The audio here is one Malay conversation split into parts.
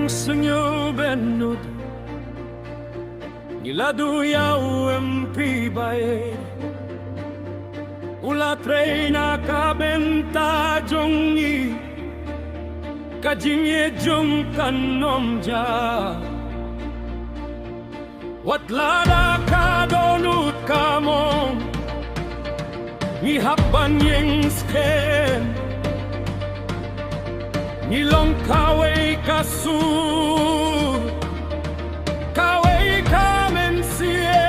senyo benud Niladu yaw empi bae Ula treina kabenta jongi Kajinye jong kanom ja Watlada kadonut kamong Nihapan yung sken Nilong kaway kasur Kaway kamen siye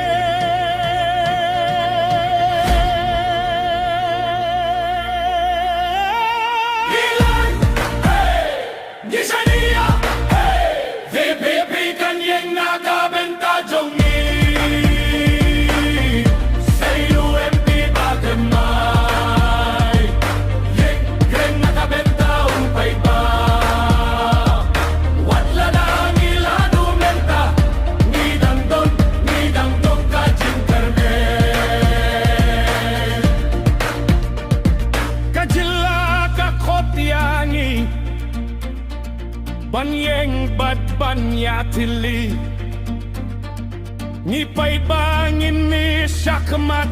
Ilan, hey, di shaniah, hey Vipi kanyeng nakabenta donhi Banyeng bad banyatili Ngipay bangin ni syakmat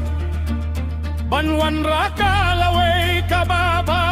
Banwan raka laway kababa